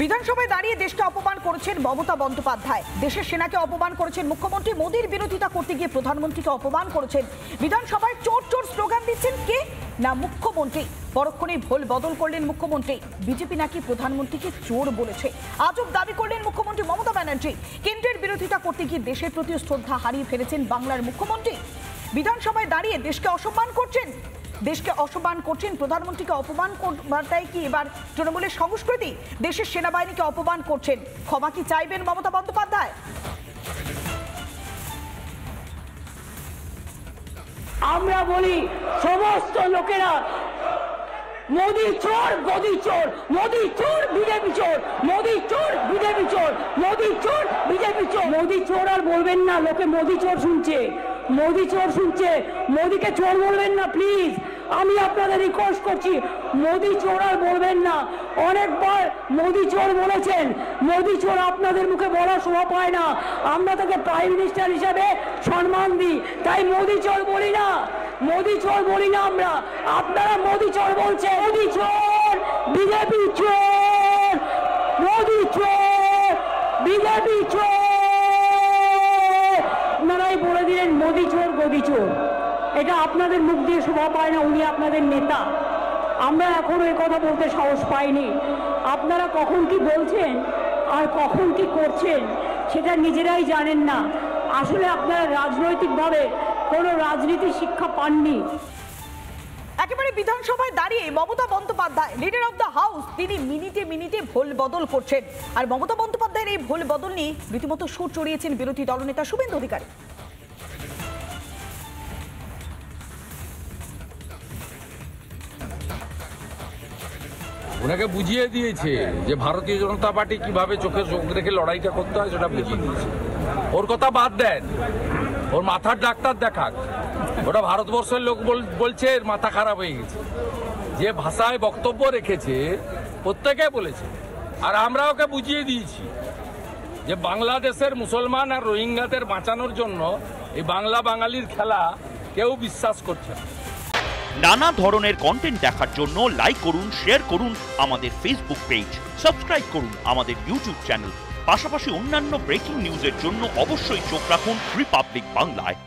বিধানসভায় দাঁড়িয়ে দেশকে অপমান করেছেন মমতা বন্দ্যোপাধ্যায়। দেশের সেনাকে অপমান করেছেন মুখ্যমন্ত্রী। মোদীর বিরোধিতা করতে গিয়ে প্রধানমন্ত্রীকে অপমান করেছেন। বিধানসভায় চোর চোর স্লোগান দিচ্ছেন কে না মুখ্যমন্ত্রী। পরক্ষণেই ভোল বদল করলেন মুখ্যমন্ত্রী। বিজেপি নাকি প্রধানমন্ত্রীকে চোর বলেছে, আজব দাবি করলেন মুখ্যমন্ত্রী মমতা ব্যানার্জি। কেন্দ্রের বিরোধিতা করতে গিয়ে দেশের প্রতি শ্রদ্ধা হারিয়ে ফেলেছেন বাংলার মুখ্যমন্ত্রী। বিধানসভায় দাঁড়িয়ে দেশকে অসম্মান করছেন, প্রধানমন্ত্রীকে অপমান করবাটাই কি এবার তৃণমূলের সংস্কৃতি? দেশের সেনাবাহিনীকে অপমান করছেন, ক্ষমা কি চাইবেন মমতা বন্দ্যোপাধ্যায়? আমরা বলি সমস্ত লোকেরা মোদি চোর, মোদি চোর, মোদি চোর, বিজেপি চোর, মোদি চোর, বিজেপি চোর, মোদি চোর, বিজেপি চোর। মোদি চোর আর বলবেন না, লোকে মোদি চোর শুনছে, মোদি চোর শুনছে। মোদিকে চোর বলবেন না প্লিজ, আমি আপনাদের রিকোয়েস্ট করছি, মোদি চোর আর বলবেন না। অনেকবার মোদি চোর বলেছেন, মোদি চোর আপনাদের মুখে বলা শোভা পায় না। আমরা তাকে প্রাইম মিনিস্টার হিসাবে সম্মান দিই, তাই মোদি চোর বলি না, মোদি চোর বলি না আমরা। আপনারা মোদি চোর বলছেন। মোদি চোর, বিজেপি চোর, মোদি চোর, বিজেপি চোর। আপনারাই বলে দিলেন মোদি চোর, গদি চোর। এটা আপনাদের মুখ দিয়ে শোভা পায় না, উনি আপনাদের নেতা। আমরা এখনো এ কথা বলতে সাহস পাইনি। আপনারা কখন কি বলছেন আর কখন কি করছেন সেটা নিজেরাই জানেন না। আসলে আপনারা রাজনৈতিকভাবে কোনো রাজনীতি শিক্ষা পাননি। একেবারে বিধানসভায় দাঁড়িয়ে Mamata Bandyopadhyay, leader of the house, তিনি মিনিটে মিনিটে ভোল বদল করছেন। আর মমতা বন্দ্যোপাধ্যায়ের এই ভোল বদল নিয়ে রীতিমতো সুর চড়িয়েছেন বিরোধী দলনেতা শুভেন্দু অধিকারী। ওনাকে বুঝিয়ে দিয়েছে যে ভারতীয় জনতা পার্টি কিভাবে চোখে চোখ রেখে লড়াইটা করতে হয়, সেটা বুঝিয়ে দিয়েছে। ওর কথা বাদ দেন, ওর মাথার ডাক্তার দেখাক। ওটা ভারতবর্ষের লোক বলছে এর মাথা খারাপ হয়ে গেছে। যে ভাষায় বক্তব্য রেখেছে প্রত্যেকে বলেছে, আর আমরা ওকে বুঝিয়ে দিয়েছি যে বাংলাদেশের মুসলমান আর রোহিঙ্গাদের বাঁচানোর জন্য এই বাংলা বাঙালির খেলা কেউ বিশ্বাস করছে না। নানা ধরনের কন্টেন্ট দেখার জন্য লাইক করুন, শেয়ার করুন আমাদের ফেসবুক পেজ, সাবস্ক্রাইব করুন আমাদের ইউটিউব চ্যানেল। পাশাপাশি অন্যান্য ব্রেকিং নিউজের জন্য অবশ্যই চোখ রাখুন রিপাবলিক বাংলায়।